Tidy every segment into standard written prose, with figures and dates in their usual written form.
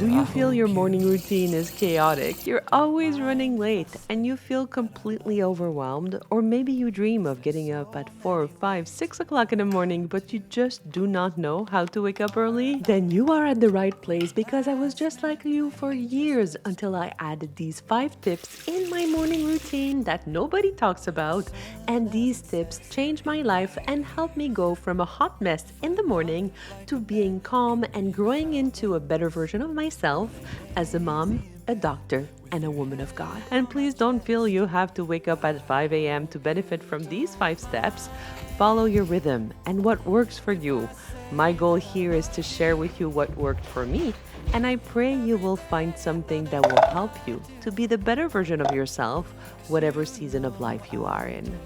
Do you feel your morning routine is chaotic? You're always running late and you feel completely overwhelmed? Or maybe you dream of getting up at 4, 5, 6 o'clock in the morning, but you just do not know how to wake up early? Then you are at the right place because I was just like you for years until I added these 5 tips in my morning routine that nobody talks about. And these tips changed my life and helped me go from a hot mess in the morning to being calm and growing into a better version of myself as a mom, a doctor, and a woman of God. And please don't feel you have to wake up at 5 a.m. to benefit from these 5 steps. Follow your rhythm and what works for you. My goal here is to share with you what worked for me, and I pray you will find something that will help you to be the better version of yourself, whatever season of life you are in.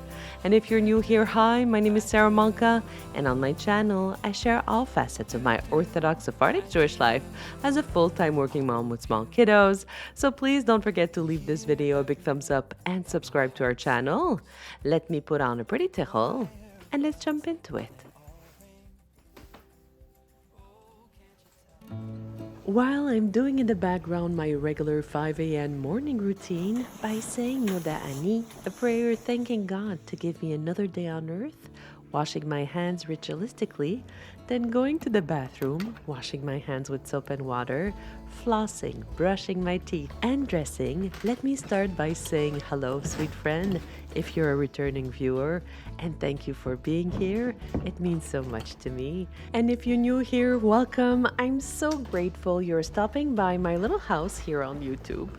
And if you're new here, hi, my name is Sara Malka, and on my channel, I share all facets of my orthodox Sephardic Jewish life as a full-time working mom with small kiddos. So please don't forget to leave this video a big thumbs up and subscribe to our channel. Let me put on a pretty tichel, and let's jump into it. While I'm doing in the background my regular 5 a.m. morning routine by saying Moda Ani, a prayer thanking God to give me another day on earth, washing my hands ritualistically, then going to the bathroom, washing my hands with soap and water, flossing, brushing my teeth, and dressing, let me start by saying hello, sweet friend, if you're a returning viewer, and thank you for being here. It means so much to me. And if you're new here, welcome. I'm so grateful you're stopping by my little house here on YouTube.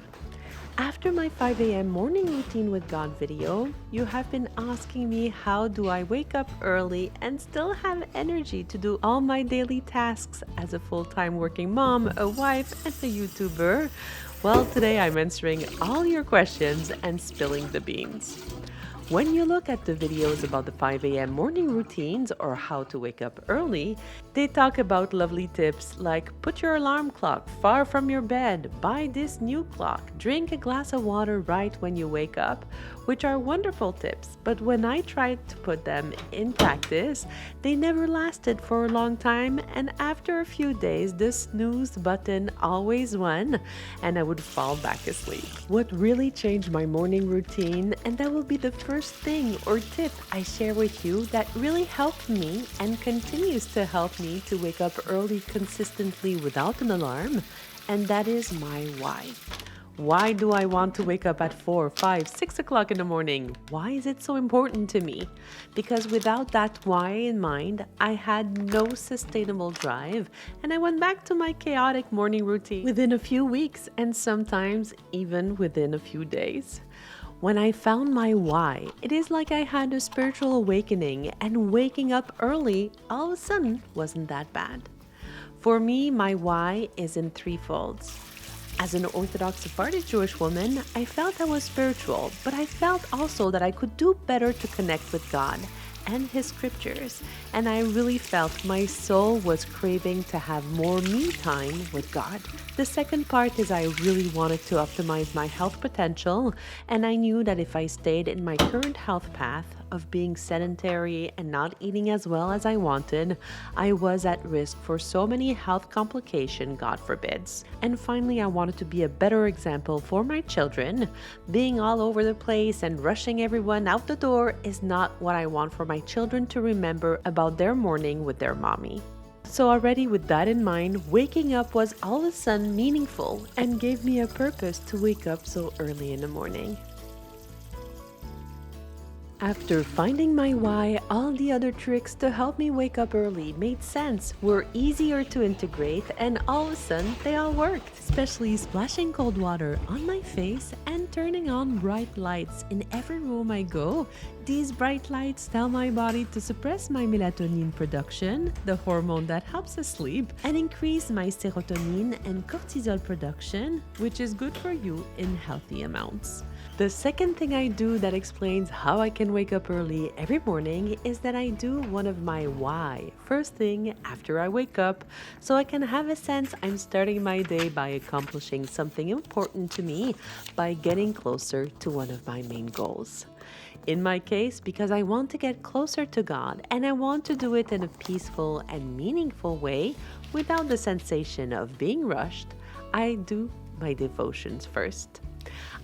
After my 5 a.m. morning routine with God video, you have been asking me how do I wake up early and still have energy to do all my daily tasks as a full-time working mom, a wife, and a YouTuber? Well, today I'm answering all your questions and spilling the beans. When you look at the videos about the 5 a.m. morning routines or how to wake up early, they talk about lovely tips like put your alarm clock far from your bed, buy this new clock, drink a glass of water right when you wake up, which are wonderful tips. But when I tried to put them in practice, they never lasted for a long time, and after a few days, the snooze button always won, and I would fall back asleep. What really changed my morning routine, and that will be the first thing or tip I share with you that really helped me and continues to help me to wake up early consistently without an alarm, and that is my why. Why do I want to wake up at 4, 5, 6 o'clock in the morning? Why is it so important to me? Because without that why in mind, I had no sustainable drive, and I went back to my chaotic morning routine within a few weeks and sometimes even within a few days. When I found my why, it is like I had a spiritual awakening, and waking up early all of a sudden wasn't that bad. For me, my why is in threefolds. As an Orthodox Sephardic Jewish woman, I felt I was spiritual, but I felt also that I could do better to connect with God and His scriptures, and I really felt my soul was craving to have more me time with God. The second part is I really wanted to optimize my health potential, and I knew that if I stayed in my current health path of being sedentary and not eating as well as I wanted, I was at risk for so many health complications, God forbids. And finally, I wanted to be a better example for my children. Being all over the place and rushing everyone out the door is not what I want for my children to remember about their morning with their mommy. So already with that in mind, waking up was all of a sudden meaningful and gave me a purpose to wake up so early in the morning. After finding my why, all the other tricks to help me wake up early made sense, were easier to integrate, and all of a sudden they all worked. Especially splashing cold water on my face and turning on bright lights in every room I go. These bright lights tell my body to suppress my melatonin production, the hormone that helps us sleep, and increase my serotonin and cortisol production, which is good for you in healthy amounts. The second thing I do that explains how I can wake up early every morning is that I do one of my why first thing after I wake up, so I can have a sense I'm starting my day by accomplishing something important to me by getting closer to one of my main goals. In my case, because I want to get closer to God and I want to do it in a peaceful and meaningful way without the sensation of being rushed, I do my devotions first.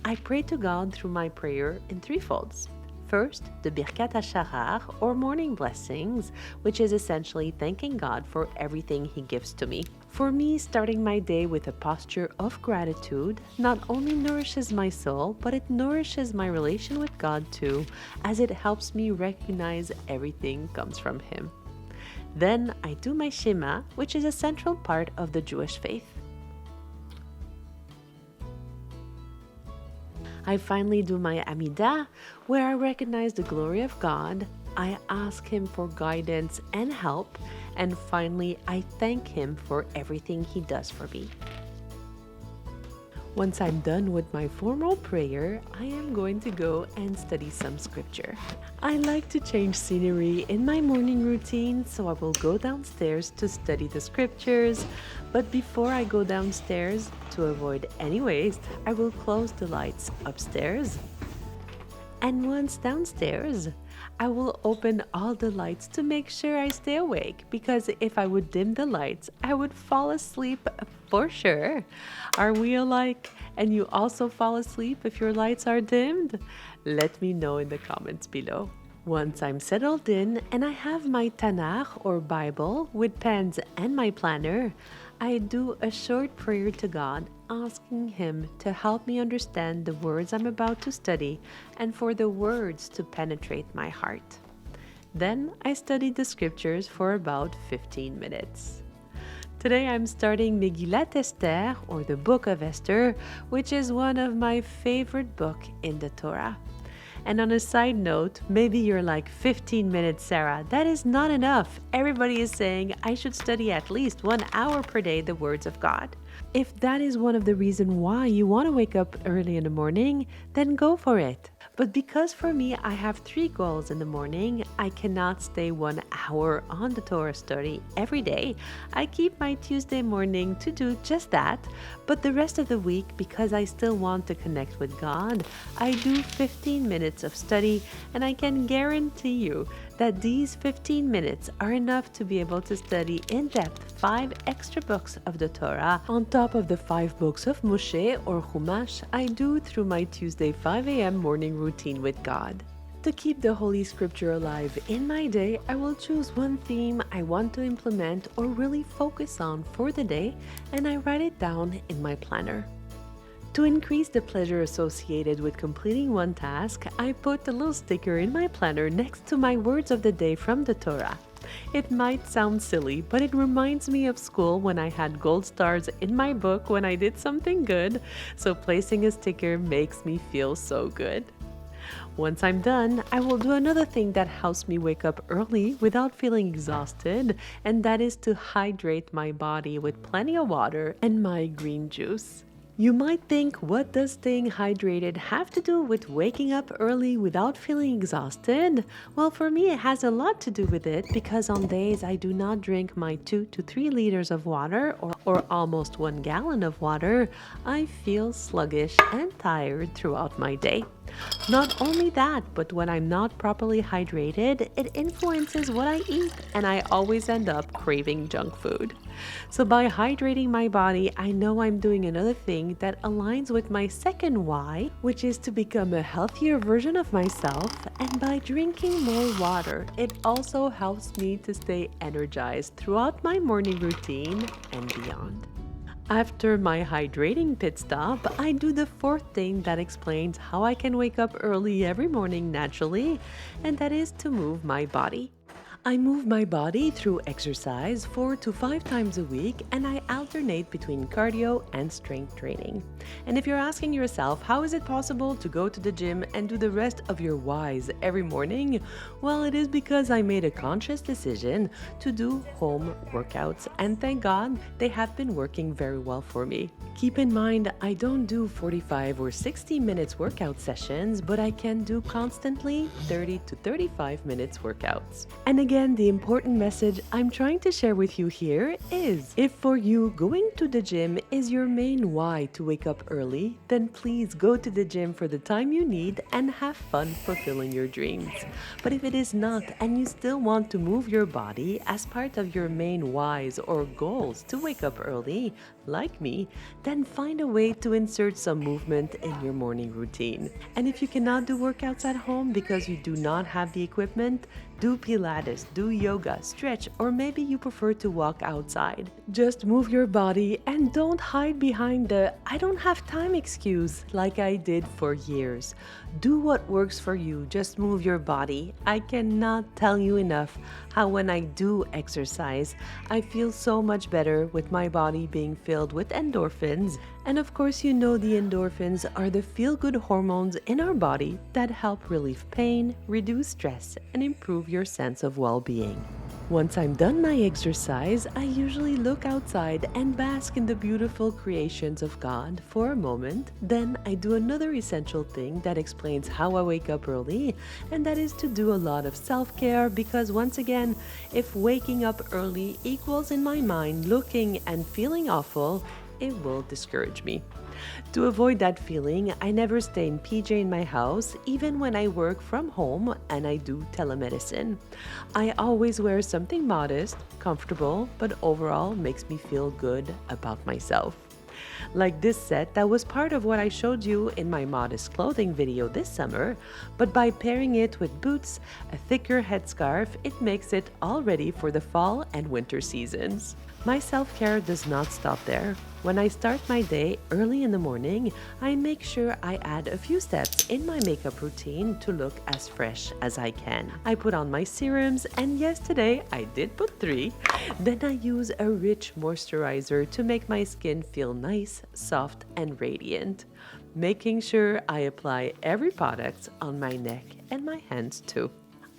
I pray to God through my prayer in three folds. First, the Birkat HaShachar, or morning blessings, which is essentially thanking God for everything He gives to me. For me, starting my day with a posture of gratitude not only nourishes my soul, but it nourishes my relation with God too, as it helps me recognize everything comes from Him. Then I do my Shema, which is a central part of the Jewish faith. I finally do my Amidah, where I recognize the glory of God, I ask Him for guidance and help, and finally I thank Him for everything He does for me. Once I'm done with my formal prayer, I am going to go and study some scripture. I like to change scenery in my morning routine, so I will go downstairs to study the scriptures. But before I go downstairs, to avoid any waste, I will close the lights upstairs. And once downstairs, I will open all the lights to make sure I stay awake, because if I would dim the lights, I would fall asleep for sure. Are we alike? And you also fall asleep if your lights are dimmed? Let me know in the comments below. Once I'm settled in and I have my Tanakh or Bible with pens and my planner, I do a short prayer to God, asking Him to help me understand the words I'm about to study and for the words to penetrate my heart. Then I studied the scriptures for about 15 minutes. Today I'm starting Megillat Esther, or the Book of Esther, which is one of my favorite books in the Torah. And on a side note, maybe you're like, 15 minutes, Sarah, that is not enough. Everybody is saying I should study at least 1 hour per day the words of God. If that is one of the reasons why you want to wake up early in the morning, then go for it. But because for me, I have 3 goals in the morning, I cannot stay 1 hour on the Torah study every day. I keep my Tuesday morning to do just that, but the rest of the week, because I still want to connect with God, I do 15 minutes of study, and I can guarantee you that these 15 minutes are enough to be able to study in depth 5 extra books of the Torah on top of the 5 books of Moshe or Chumash I do through my Tuesday 5 a.m. morning routine with God. To keep the Holy Scripture alive in my day, I will choose one theme I want to implement or really focus on for the day, and I write it down in my planner. To increase the pleasure associated with completing one task, I put a little sticker in my planner next to my words of the day from the Torah. It might sound silly, but it reminds me of school when I had gold stars in my book when I did something good, so placing a sticker makes me feel so good. Once I'm done, I will do another thing that helps me wake up early without feeling exhausted, and that is to hydrate my body with plenty of water and my green juice. You might think, what does staying hydrated have to do with waking up early without feeling exhausted? Well, for me, it has a lot to do with it, because on days I do not drink my 2 to 3 liters of water or almost 1 gallon of water, I feel sluggish and tired throughout my day. Not only that, but when I'm not properly hydrated, it influences what I eat, and I always end up craving junk food. So by hydrating my body, I know I'm doing another thing that aligns with my second why, which is to become a healthier version of myself. And by drinking more water, it also helps me to stay energized throughout my morning routine and beyond. After my hydrating pit stop, I do the 4th thing that explains how I can wake up early every morning naturally, and that is to move my body. I move my body through exercise 4 to 5 times a week, and I alternate between cardio and strength training. And if you're asking yourself, how is it possible to go to the gym and do the rest of your whys every morning? Well, it is because I made a conscious decision to do home workouts, and thank God they have been working very well for me. Keep in mind, I don't do 45 or 60 minutes workout sessions, but I can do constantly 30 to 35 minutes workouts. And Again, the important message I'm trying to share with you here is, if for you going to the gym is your main why to wake up early, then please go to the gym for the time you need and have fun fulfilling your dreams. But if it is not and you still want to move your body as part of your main whys or goals to wake up early, like me, then find a way to insert some movement in your morning routine. And if you cannot do workouts at home because you do not have the equipment, do Pilates, do yoga, stretch, or maybe you prefer to walk outside. Just move your body and don't hide behind the "I don't have time" excuse like I did for years. Do what works for you, just move your body. I cannot tell you enough how when I do exercise, I feel so much better with my body being filled with endorphins. And of course, you know the endorphins are the feel-good hormones in our body that help relieve pain, reduce stress, and improve your sense of well-being. Once I'm done my exercise, I usually look outside and bask in the beautiful creations of God for a moment. Then I do another essential thing that explains how I wake up early, and that is to do a lot of self-care, because once again, if waking up early equals in my mind looking and feeling awful, it will discourage me. To avoid that feeling, I never stay in PJ in my house, even when I work from home and I do telemedicine. I always wear something modest, comfortable, but overall makes me feel good about myself. Like this set that was part of what I showed you in my modest clothing video this summer, but by pairing it with boots, a thicker headscarf, it makes it all ready for the fall and winter seasons. My self-care does not stop there. When I start my day early in the morning, I make sure I add a few steps in my makeup routine to look as fresh as I can. I put on my serums, and yes, today I did put 3. Then I use a rich moisturizer to make my skin feel nice, soft, and radiant, making sure I apply every product on my neck and my hands too.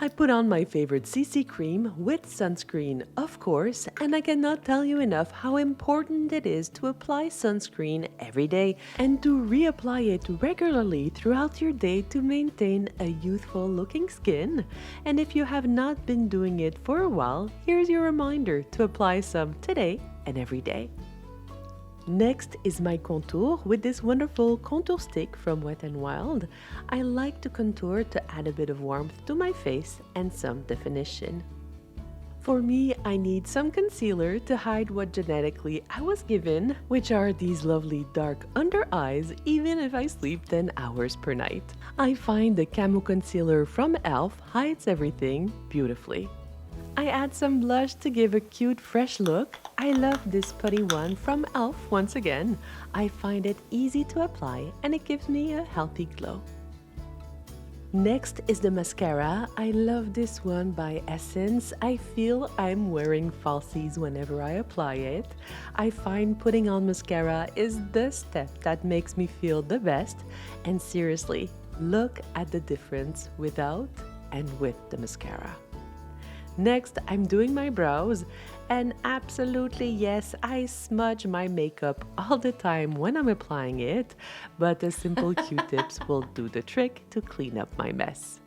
I put on my favorite CC cream with sunscreen, of course, and I cannot tell you enough how important it is to apply sunscreen every day and to reapply it regularly throughout your day to maintain a youthful looking skin. And if you have not been doing it for a while, here's your reminder to apply some today and every day. Next is my contour with this wonderful contour stick from Wet n Wild. I like to contour to add a bit of warmth to my face and some definition. For me, I need some concealer to hide what genetically I was given, which are these lovely dark under eyes, even if I sleep 10 hours per night. I find the camo concealer from e.l.f. hides everything beautifully. I add some blush to give a cute, fresh look. I love this Putty one from e.l.f. once again. I find it easy to apply and it gives me a healthy glow. Next is the mascara. I love this one by Essence. I feel I'm wearing falsies whenever I apply it. I find putting on mascara is the step that makes me feel the best. And seriously, look at the difference without and with the mascara. Next, I'm doing my brows, and absolutely yes, I smudge my makeup all the time when I'm applying it, but the simple Q-tips will do the trick to clean up my mess.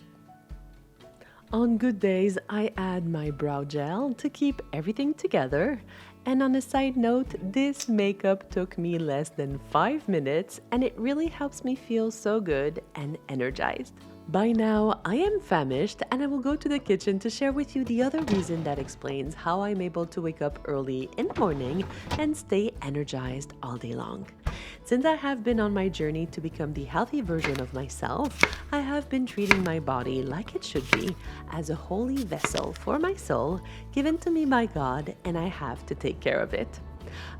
On good days, I add my brow gel to keep everything together. And on a side note, this makeup took me less than 5 minutes, and it really helps me feel so good and energized. By now, I am famished, and I will go to the kitchen to share with you the other reason that explains how I'm able to wake up early in the morning and stay energized all day long. Since I have been on my journey to become the healthy version of myself, I have been treating my body like it should be, as a holy vessel for my soul, given to me by God, and I have to take care of it.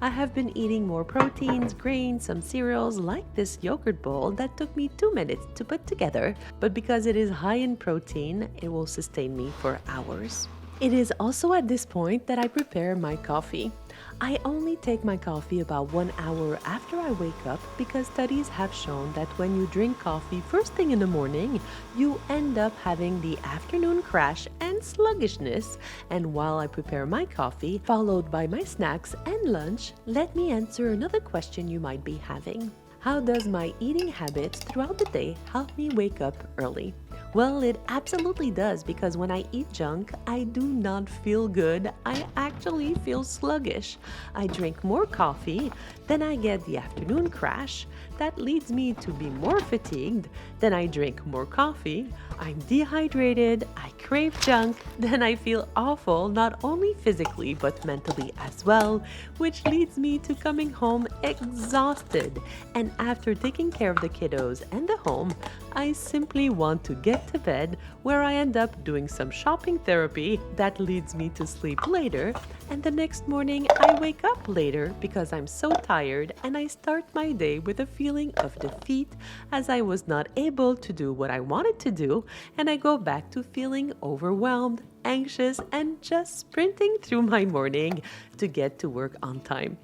I have been eating more proteins, grains, some cereals, like this yogurt bowl that took me 2 minutes to put together, but because it is high in protein, it will sustain me for hours. It is also at this point that I prepare my coffee. I only take my coffee about 1 hour after I wake up because studies have shown that when you drink coffee first thing in the morning, you end up having the afternoon crash and sluggishness. And while I prepare my coffee, followed by my snacks and lunch, let me answer another question you might be having. How does my eating habits throughout the day help me wake up early? Well, it absolutely does because when I eat junk, I do not feel good. I actually feel sluggish. I drink more coffee, then I get the afternoon crash. That leads me to be more fatigued. Then I drink more coffee. I'm dehydrated. I crave junk. Then I feel awful, not only physically but mentally as well, which leads me to coming home exhausted. And after taking care of the kiddos and the home, I simply want to get to bed, where I end up doing some shopping therapy that leads me to sleep later, and the next morning I wake up later because I'm so tired and I start my day with a feeling of defeat as I was not able to do what I wanted to do, and I go back to feeling overwhelmed, anxious, and just sprinting through my morning to get to work on time.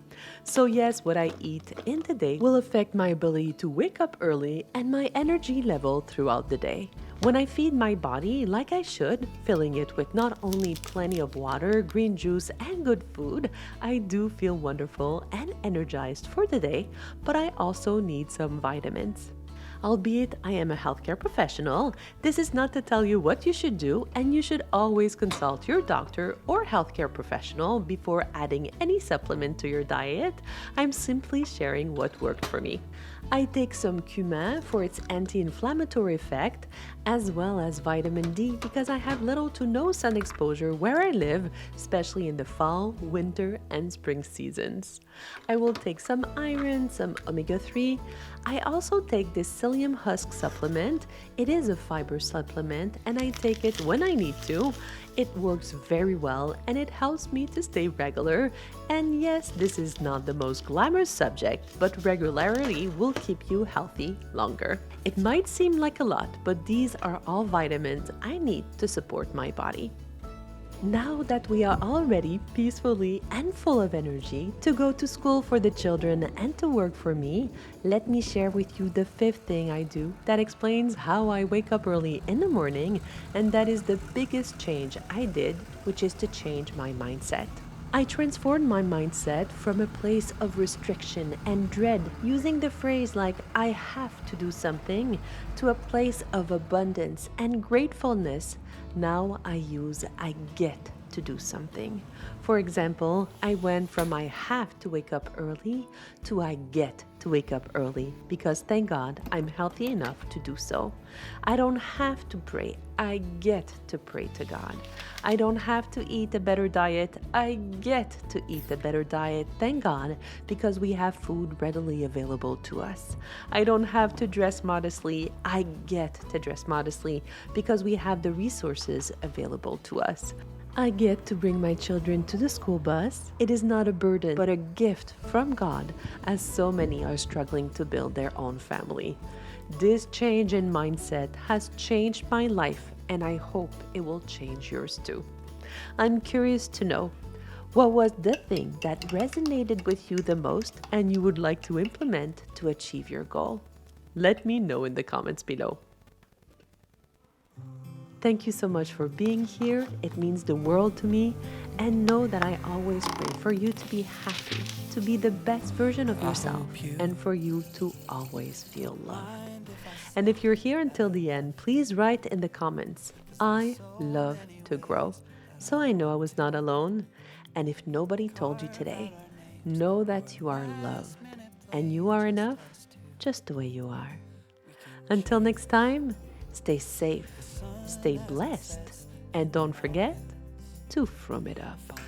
So yes, what I eat in the day will affect my ability to wake up early and my energy level throughout the day. When I feed my body like I should, filling it with not only plenty of water, green juice, and good food, I do feel wonderful and energized for the day, but I also need some vitamins. Albeit I am a healthcare professional, this is not to tell you what you should do, and you should always consult your doctor or healthcare professional before adding any supplement to your diet. I'm simply sharing what worked for me. I take some cumin for its anti-inflammatory effect, as well as vitamin D because I have little to no sun exposure where I live, especially in the fall, winter, and spring seasons. I will take some iron, some omega-3. I also take this psyllium husk supplement. It is a fiber supplement and I take it when I need to. It works very well and it helps me to stay regular. And yes, this is not the most glamorous subject, but regularity will keep you healthy longer. It might seem like a lot, but these are all vitamins I need to support my body. Now that we are all ready peacefully and full of energy to go to school for the children and to work for me, let me share with you the fifth thing I do that explains how I wake up early in the morning, and that is the biggest change I did, which is to change my mindset. I transformed my mindset from a place of restriction and dread, using the phrase like I have to do something, to a place of abundance and gratefulness. Now I use I get to do something. For example, I went from I have to wake up early to I get to wake up early because thank God I'm healthy enough to do so. I don't have to pray. I get to pray to God. I don't have to eat a better diet. I get to eat a better diet, thank God, because we have food readily available to us. I don't have to dress modestly. I get to dress modestly because we have the resources available to us. I get to bring my children to the school bus. It is not a burden, but a gift from God, as so many are struggling to build their own family. This change in mindset has changed my life, and I hope it will change yours too. I'm curious to know, what was the thing that resonated with you the most and you would like to implement to achieve your goal? Let me know in the comments below. Thank you so much for being here. It means the world to me. And know that I always pray for you to be happy, to be the best version of yourself, and for you to always feel loved. And if you're here until the end, please write in the comments, I love to grow. So I know I was not alone. And if nobody told you today, know that you are loved and you are enough just the way you are. Until next time, stay safe, stay blessed, and don't forget to Frum it up.